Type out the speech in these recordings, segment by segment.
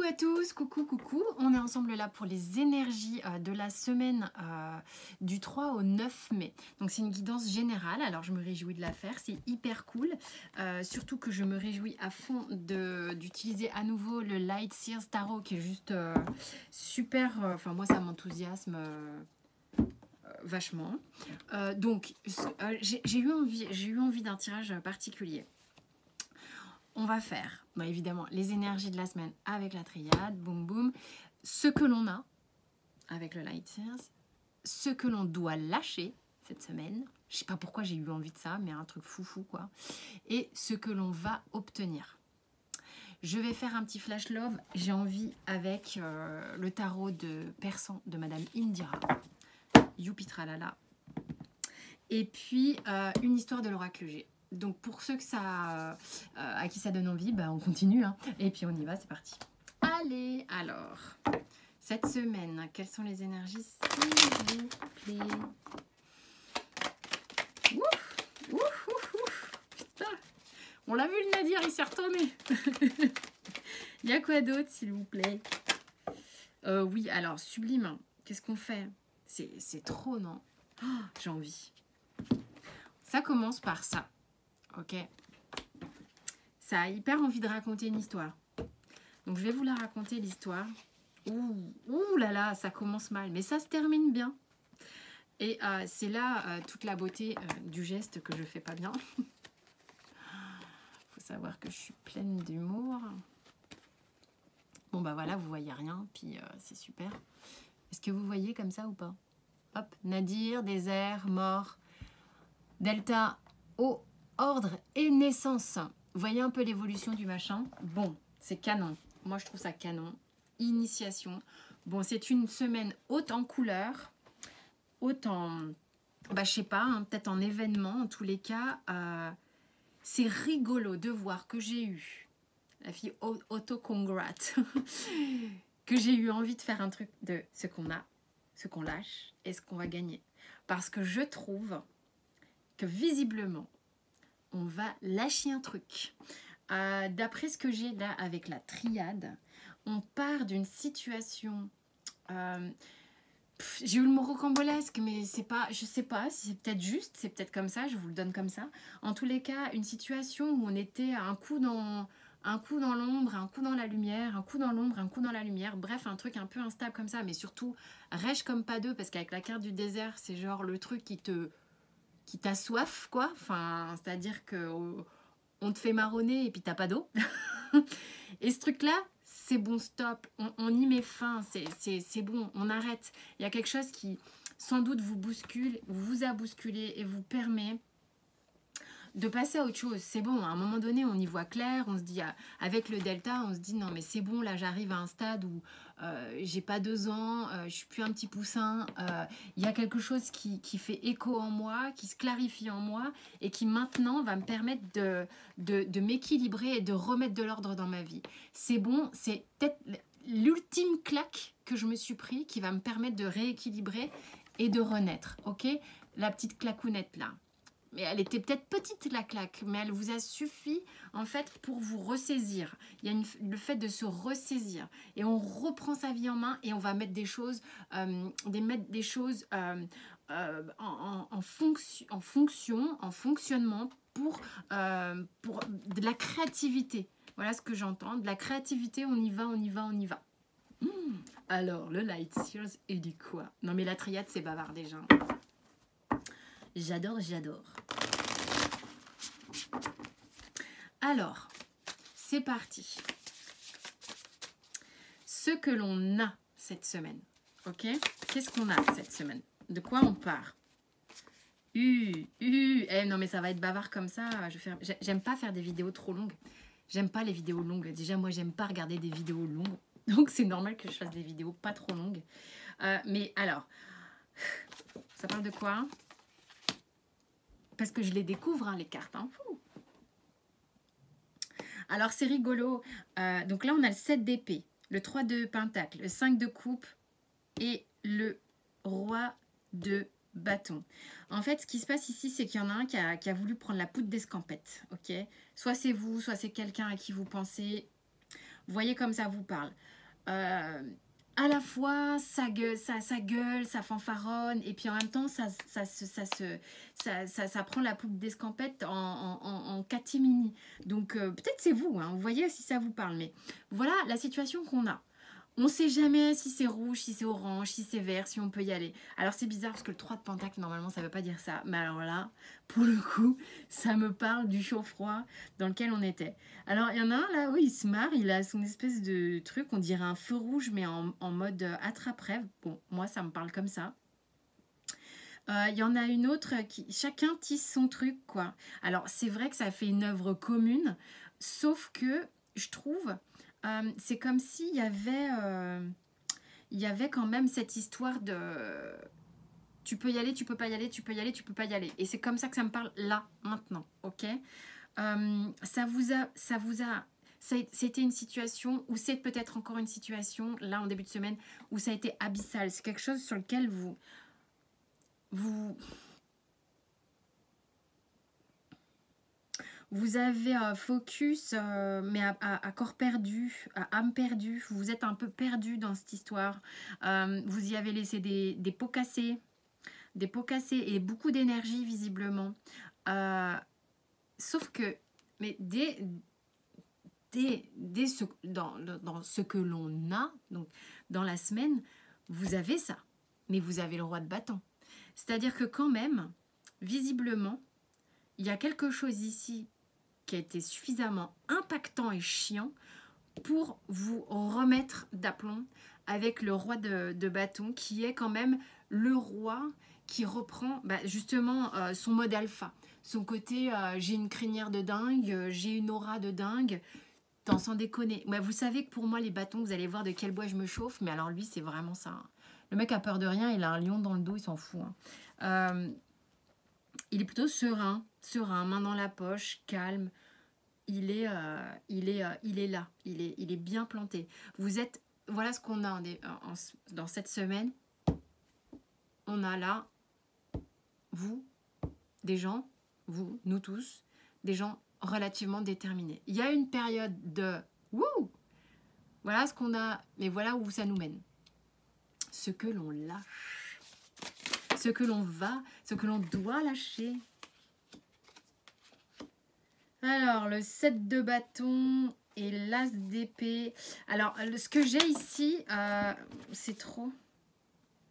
Coucou à tous, coucou, on est ensemble là pour les énergies de la semaine du 3 au 9 mai. Donc c'est une guidance générale, alors je me réjouis de la faire, c'est hyper cool. Surtout que je me réjouis à fond d'utiliser à nouveau le Light Sears Tarot qui est juste super, enfin moi ça m'enthousiasme vachement. Donc j'ai eu envie d'un tirage particulier. On va faire, évidemment, les énergies de la semaine avec la triade, boum boum, ce que l'on a avec le Light Sears, ce que l'on doit lâcher cette semaine, je sais pas pourquoi j'ai eu envie de ça, mais un truc foufou quoi, et ce que l'on va obtenir. Je vais faire un petit flash love, j'ai envie avec le tarot de Persan de Madame Indira, Youpitralala, et puis une histoire de l'oracle G. Donc pour ceux que à qui ça donne envie, on continue. Hein. Et puis on y va, c'est parti. Allez, alors, cette semaine, quelles sont les énergies s'il vous plaît? Ouf, ouf, ouf, ouf. Putain, on l'a vu le Nadir, il s'est retourné. Il y a quoi d'autre s'il vous plaît? Oui, alors, sublime. Qu'est-ce qu'on fait? C'est trop, non? Oh, j'ai envie. Ça commence par ça. Ok, ça a hyper envie de raconter une histoire. Donc je vais vous la raconter l'histoire. Ouh là là, ça commence mal, mais ça se termine bien. Et c'est là toute la beauté du geste que je fais pas bien. Faut savoir que je suis pleine d'humour. Bon voilà, vous voyez rien, puis c'est super. Est-ce que vous voyez comme ça ou pas? Hop, Nadir, désert, mort, delta, eau, ordre et naissance. Vous voyez un peu l'évolution du machin? Bon, c'est canon. Moi, je trouve ça canon. Initiation. Bon, c'est une semaine haute en couleurs, haute en... je sais pas, hein, peut-être en événement. En tous les cas, c'est rigolo de voir que j'ai eu, la fille auto-congrat, que j'ai eu envie de faire un truc de ce qu'on a, ce qu'on lâche et ce qu'on va gagner. Parce que je trouve que visiblement, on va lâcher un truc. D'après ce que j'ai là avec la triade, on part d'une situation... j'ai eu le mot rocambolesque, mais c'est pas, je sais pas si c'est peut-être juste, c'est peut-être comme ça, je vous le donne comme ça. En tous les cas, une situation où on était un coup dans l'ombre, un coup dans la lumière, un coup dans l'ombre, un coup dans la lumière. Bref, un truc un peu instable comme ça, mais surtout rêche comme pas deux, parce qu'avec la carte du désert, c'est genre le truc qui t'a soif, quoi. Enfin, c'est-à-dire que on te fait marronner et puis t'as pas d'eau. Et ce truc-là, c'est bon, stop. On y met fin. C'est bon, on arrête. Il y a quelque chose qui, sans doute, vous bouscule, vous a bousculé et vous permet de passer à autre chose. C'est bon, à un moment donné, on y voit clair. On se dit, avec le delta, on se dit, non, mais c'est bon, là, j'arrive à un stade où j'ai pas 2 ans, je suis plus un petit poussin. Il y a quelque chose qui fait écho en moi, qui se clarifie en moi et qui maintenant va me permettre de m'équilibrer et de remettre de l'ordre dans ma vie. C'est bon, c'est peut-être l'ultime claque que je me suis pris qui va me permettre de rééquilibrer et de renaître. Ok, la petite clacounette là. Mais elle était peut-être petite la claque, mais elle vous a suffi en fait pour vous ressaisir. Il y a le fait de se ressaisir et on reprend sa vie en main et on va mettre des choses, en fonctionnement pour de la créativité. Voilà ce que j'entends, de la créativité, on y va, on y va, on y va. Alors, le Light Sears, il dit quoi? Non mais la triade, c'est bavard déjà. J'adore, j'adore. Alors, c'est parti. Ce que l'on a cette semaine, ok? Qu'est-ce qu'on a cette semaine? De quoi on part? Non mais ça va être bavard comme ça. J'aime pas faire des vidéos trop longues. J'aime pas les vidéos longues. Déjà, moi, j'aime pas regarder des vidéos longues. Donc, c'est normal que je fasse des vidéos pas trop longues. Mais alors, ça parle de quoi? Parce que je les découvre, hein, les cartes. Hein. Alors, c'est rigolo. Donc là, on a le 7 d'épée, le 3 de pentacle, le 5 de coupe et le roi de bâton. En fait, ce qui se passe ici, c'est qu'il y en a un qui a voulu prendre la poudre d'escampette. Ok, soit c'est vous, soit c'est quelqu'un à qui vous pensez. Vous voyez comme ça vous parle. À la fois, ça gueule, ça fanfaronne, et puis en même temps, ça prend la poupe d'escampette en catimini. Donc, peut-être c'est vous, hein, vous voyez si ça vous parle. Mais voilà la situation qu'on a. On ne sait jamais si c'est rouge, si c'est orange, si c'est vert, si on peut y aller. Alors c'est bizarre parce que le 3 de Pentacle, normalement, ça ne veut pas dire ça. Mais alors là, pour le coup, ça me parle du chaud-froid dans lequel on était. Alors il y en a un là, oui, il se marre, il a son espèce de truc, on dirait un feu rouge, mais en mode attrape-rêve. Bon, moi, ça me parle comme ça. Il y en a une autre qui... Chacun tisse son truc, quoi. Alors c'est vrai que ça fait une œuvre commune, sauf que je trouve... c'est comme s'il y avait quand même cette histoire de tu peux y aller, tu peux pas y aller, tu peux y aller, tu peux pas y aller. Et c'est comme ça que ça me parle là, maintenant, ok. C'était une situation, ou c'est peut-être encore une situation, là en début de semaine, où ça a été abyssal. C'est quelque chose sur lequel vous avez focus, mais à corps perdu, à âme perdue. Vous êtes un peu perdu dans cette histoire. Vous y avez laissé des pots cassés et beaucoup d'énergie visiblement. Sauf que, mais dans ce que l'on a, donc dans la semaine, vous avez ça. Mais vous avez le roi de bâton. C'est-à-dire que quand même, visiblement, il y a quelque chose ici qui a été suffisamment impactant et chiant pour vous remettre d'aplomb avec le roi de bâton, qui est quand même le roi qui reprend justement son mode alpha. Son côté, j'ai une crinière de dingue, j'ai une aura de dingue, sans déconner. Ouais, vous savez que pour moi, les bâtons, vous allez voir de quel bois je me chauffe, mais alors lui, c'est vraiment ça. Hein. Le mec a peur de rien, il a un lion dans le dos, il s'en fout. Hein. Il est plutôt serein, main dans la poche, calme. Il est là, il est bien planté. Vous êtes, voilà ce qu'on a dans cette semaine. On a là, vous, des gens, vous, nous tous, des gens relativement déterminés. Il y a une période de wouh, voilà ce qu'on a, mais voilà où ça nous mène. Ce que l'on lâche, ce que l'on doit lâcher. Alors, le 7 de bâton et l'as d'épée. Alors, ce que j'ai ici, c'est trop.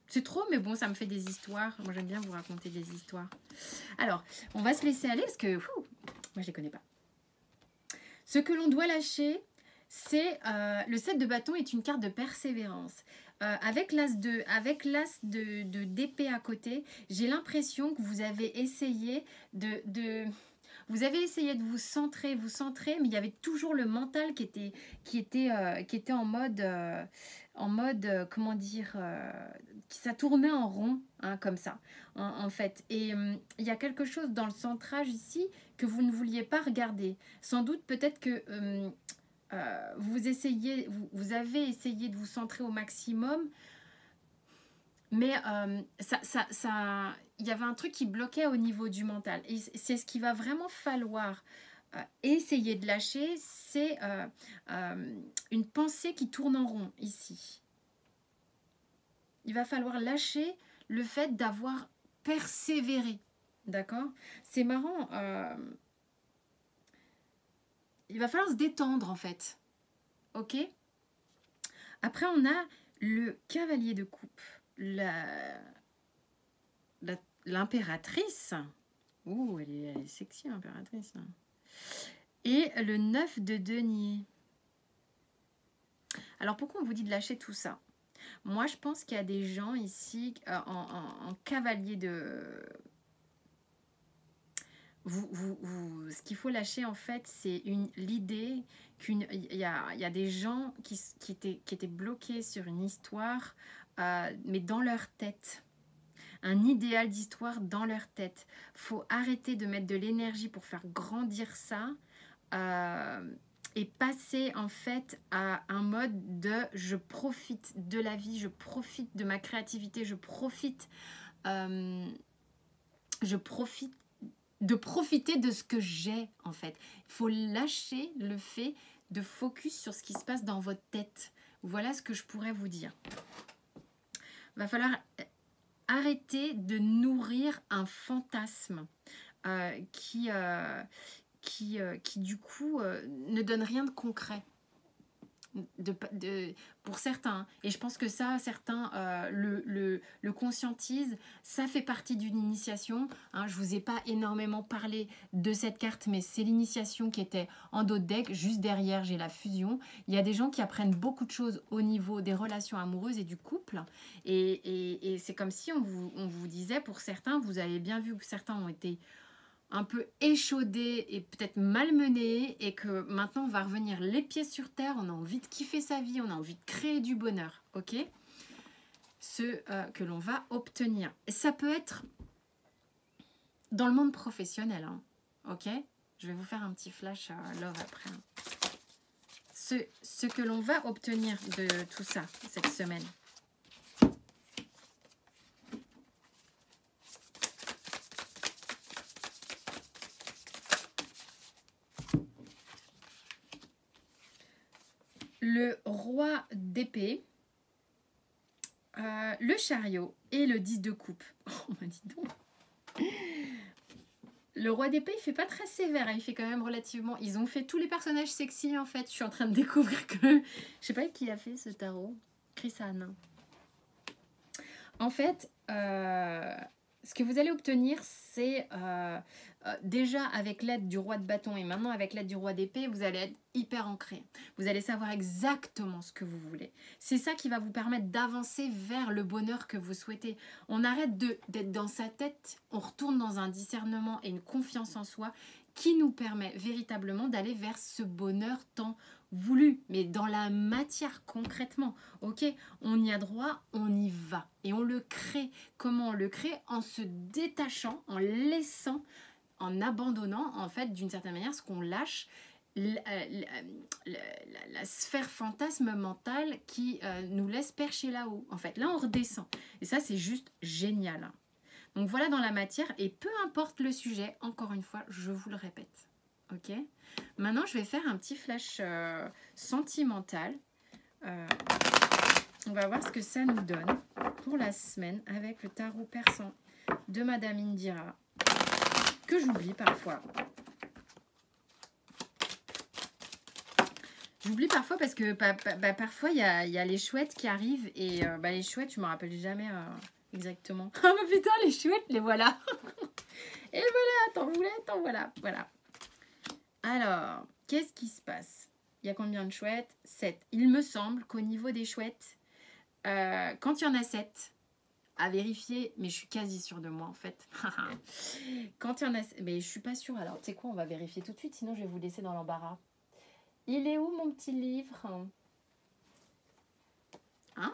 C'est trop, mais bon, ça me fait des histoires. Moi, j'aime bien vous raconter des histoires. Alors, on va se laisser aller parce que moi, je ne les connais pas. Ce que l'on doit lâcher, c'est... le 7 de bâton est une carte de persévérance. Avec l'as d'épée à côté, j'ai l'impression que vous avez essayé vous avez essayé de vous centrer, mais il y avait toujours le mental qui était en mode, comment dire, ça tournait en rond, hein, comme ça, en fait. Et il y a quelque chose dans le centrage ici que vous ne vouliez pas regarder. Sans doute, peut-être que vous avez essayé de vous centrer au maximum, mais il y avait un truc qui bloquait au niveau du mental. Et c'est ce qu'il va vraiment falloir essayer de lâcher, c'est une pensée qui tourne en rond ici. Il va falloir lâcher le fait d'avoir persévéré. D'accord ? C'est marrant. Il va falloir se détendre en fait. Ok ? Après, on a le cavalier de coupe. L'impératrice. Ouh, elle est sexy, l'impératrice. Et le 9 de denier. Alors, pourquoi on vous dit de lâcher tout ça ? Moi, je pense qu'il y a des gens ici en cavalier de... ce qu'il faut lâcher, en fait, c'est l'idée qu'il y a des gens qui étaient bloqués sur une histoire, mais dans leur tête. Un idéal d'histoire dans leur tête. Faut arrêter de mettre de l'énergie pour faire grandir ça et passer en fait à un mode de je profite de la vie, je profite de ma créativité, je profite de profiter de ce que j'ai en fait. Il faut lâcher le fait de focus sur ce qui se passe dans votre tête. Voilà ce que je pourrais vous dire. Va falloir arrêter de nourrir un fantasme qui du coup ne donne rien de concret pour certains. Et je pense que ça, certains le conscientisent. Ça fait partie d'une initiation. Hein. Je ne vous ai pas énormément parlé de cette carte, mais c'est l'initiation qui était en dos de deck. Juste derrière, j'ai la fusion. Il y a des gens qui apprennent beaucoup de choses au niveau des relations amoureuses et du couple. Et c'est comme si on vous disait, pour certains, vous avez bien vu que certains ont été un peu échaudé et peut-être malmené, et que maintenant on va revenir les pieds sur terre, on a envie de kiffer sa vie, on a envie de créer du bonheur, ok? Ce que l'on va obtenir. Et ça peut être dans le monde professionnel, hein, ok? Je vais vous faire un petit flash love après. Hein. Ce que l'on va obtenir de tout ça cette semaine. Le roi d'épée, le chariot et le 10 de coupe. Oh, bah dis donc. Le roi d'épée, il fait pas très sévère, hein, il fait quand même relativement... Ils ont fait tous les personnages sexy, en fait. Je suis en train de découvrir que... Je sais pas qui a fait ce tarot. Chris Anne. En fait, ce que vous allez obtenir, c'est... déjà avec l'aide du roi de bâton et maintenant avec l'aide du roi d'épée, vous allez être hyper ancré. Vous allez savoir exactement ce que vous voulez. C'est ça qui va vous permettre d'avancer vers le bonheur que vous souhaitez. On arrête d'être dans sa tête, on retourne dans un discernement et une confiance en soi qui nous permet véritablement d'aller vers ce bonheur tant voulu, mais dans la matière concrètement. Ok, on y a droit, on y va et on le crée. Comment on le crée? En se détachant, en laissant, en abandonnant en fait d'une certaine manière ce qu'on lâche, la sphère fantasme mentale qui nous laisse percher là-haut. En fait, là on redescend et ça c'est juste génial. Donc voilà dans la matière et peu importe le sujet, encore une fois, je vous le répète. Ok. Maintenant je vais faire un petit flash sentimental. On va voir ce que ça nous donne pour la semaine avec le tarot persan de Madame Indira, que j'oublie parfois. J'oublie parfois parce que parfois il y a les chouettes qui arrivent et les chouettes, je me rappelle jamais exactement. Oh mais putain, les chouettes, les voilà. Et voilà, t'en voilà. Alors, qu'est-ce qui se passe? Il y a combien de chouettes? 7. Il me semble qu'au niveau des chouettes, quand il y en a 7, à vérifier, mais je suis quasi sûre de moi en fait. Quand il y en a... Mais je suis pas sûre. Alors, tu sais quoi, on va vérifier tout de suite, sinon je vais vous laisser dans l'embarras. Il est où mon petit livre? Hein?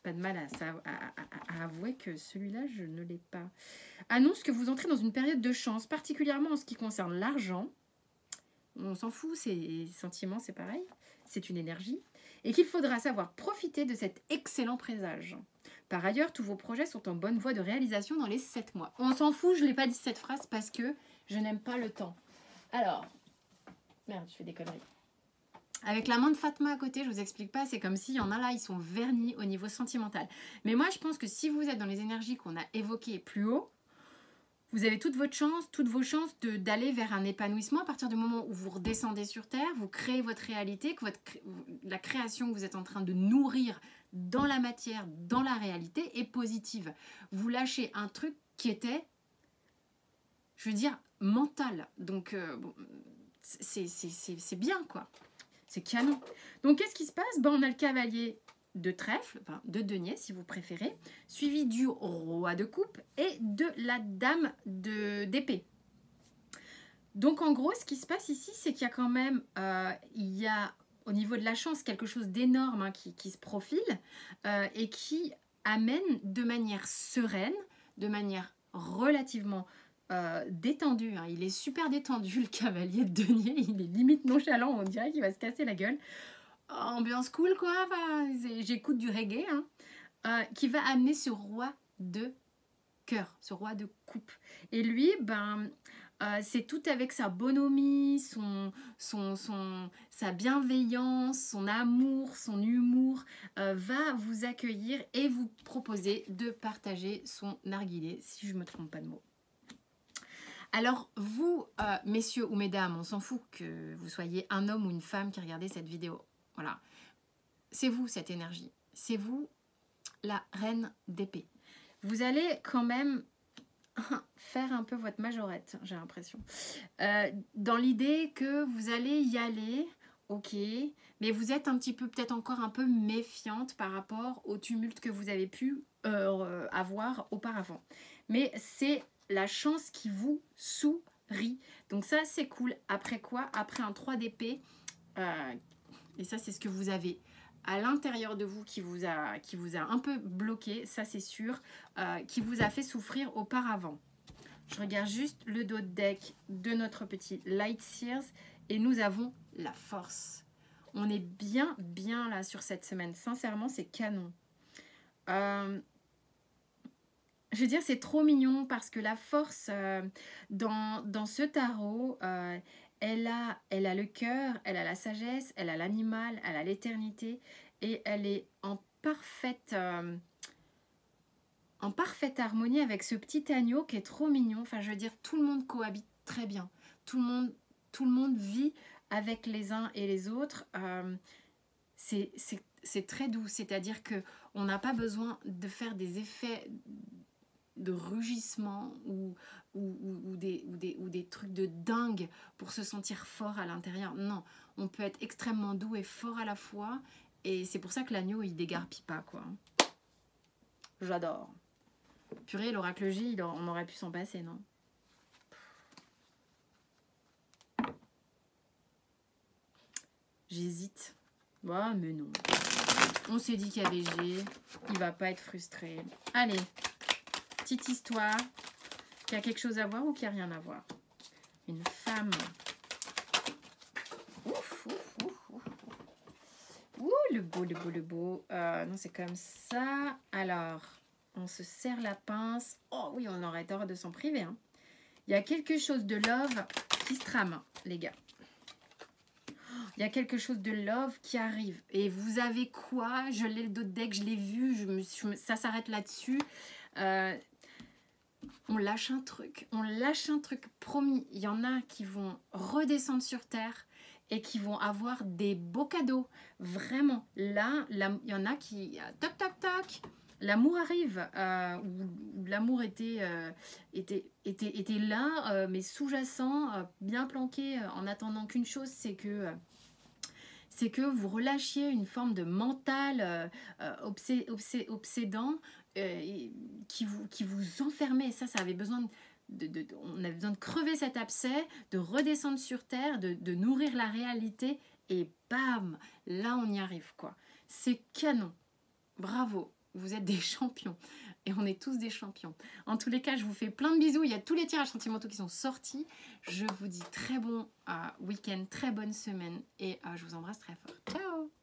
Pas de mal à avouer que celui-là, je ne l'ai pas. Annonce que vous entrez dans une période de chance, particulièrement en ce qui concerne l'argent. On s'en fout, c'est sentiments, c'est pareil. C'est une énergie. Et qu'il faudra savoir profiter de cet excellent présage. Par ailleurs, tous vos projets sont en bonne voie de réalisation dans les 7 mois. On s'en fout, je ne l'ai pas dit cette phrase parce que je n'aime pas le temps. Alors, merde, je fais des conneries. Avec la main de Fatma à côté, je vous explique pas, c'est comme s'il y en a là, ils sont vernis au niveau sentimental. Mais moi, je pense que si vous êtes dans les énergies qu'on a évoquées plus haut, vous avez toutes vos chances d'aller vers un épanouissement à partir du moment où vous redescendez sur Terre, vous créez votre réalité, que la création que vous êtes en train de nourrir dans la matière, dans la réalité, est positive. Vous lâchez un truc qui était, je veux dire, mental. Donc, c'est bien, quoi. C'est canon. Donc, qu'est-ce qui se passe? On a le cavalier de trèfle, enfin de denier si vous préférez, suivi du roi de coupe et de la dame d'épée. Donc, en gros, ce qui se passe ici, c'est qu'il y a quand même, il y a au niveau de la chance quelque chose d'énorme qui se profile et qui amène de manière sereine, de manière relativement détendu, hein. Il est super détendu le cavalier de denier, il est limite nonchalant, on dirait qu'il va se casser la gueule. Ambiance cool quoi, enfin, j'écoute du reggae, hein, qui va amener ce roi de cœur, ce roi de coupe. Et lui, C'est tout avec sa bonhomie, sa bienveillance, son amour, son humour, va vous accueillir et vous proposer de partager son narguilé, si je ne me trompe pas de mots. Alors vous, messieurs ou mesdames, on s'en fout que vous soyez un homme ou une femme qui regardez cette vidéo. Voilà, c'est vous cette énergie, c'est vous la reine d'épée. Vous allez quand même faire un peu votre majorette, j'ai l'impression. Dans l'idée que vous allez y aller, ok, mais vous êtes un petit peu, peut-être encore un peu méfiante par rapport au tumulte que vous avez pu avoir auparavant. Mais c'est la chance qui vous sourit. Donc ça, c'est cool. Après quoi? Après un 3 d'épée, et ça, c'est ce que vous avez à l'intérieur de vous qui vous a un peu bloqué, ça c'est sûr, qui vous a fait souffrir auparavant. Je regarde juste le dos de deck de notre petit Light Sears et nous avons la force. On est bien là sur cette semaine. Sincèrement, c'est canon. Je veux dire, c'est trop mignon parce que la force dans ce tarot, elle a le cœur, elle a la sagesse, elle a l'animal, elle a l'éternité et elle est en parfaite harmonie avec ce petit agneau qui est trop mignon. Enfin, je veux dire, tout le monde cohabite très bien. Tout le monde vit avec les uns et les autres. C'est très doux, c'est-à-dire qu'on n'a pas besoin de faire des effets de rugissement ou des trucs de dingue pour se sentir fort à l'intérieur. Non, on peut être extrêmement doux et fort à la fois et c'est pour ça que l'agneau il dégarpille pas quoi. J'adore. Purée, l'oracle J, on aurait pu s'en passer, non? J'hésite. Ah, mais non. On s'est dit qu'il y avait G, il va pas être frustré. Allez, petite histoire qui a quelque chose à voir ou qui a rien à voir. Une femme. Ouf, ouf, ouf, ouf. Ouh, le beau. Non, c'est comme ça. Alors, on se serre la pince. Oh oui, on aurait tort de s'en priver. Hein. Il y a quelque chose de love qui se trame, les gars. Il y a quelque chose de love qui arrive. Et vous avez quoi? Je l'ai le dos de deck, je l'ai vu. Ça s'arrête là-dessus. On lâche un truc. Promis. Il y en a qui vont redescendre sur terre et qui vont avoir des beaux cadeaux. Vraiment. Là, il y en a qui... Toc, toc, toc. L'amour arrive. Ou l'amour était là, mais sous-jacent, bien planqué, en attendant qu'une chose, c'est que vous relâchiez une forme de mental obsédant qui vous enfermait. Et ça avait besoin on avait besoin de crever cet abcès, de redescendre sur terre, de nourrir la réalité. Et bam, là on y arrive quoi. C'est canon. Bravo, vous êtes des champions. Et on est tous des champions. En tous les cas, je vous fais plein de bisous. Il y a tous les tirages sentimentaux qui sont sortis. Je vous dis très bon week-end, très bonne semaine. Et je vous embrasse très fort. Ciao!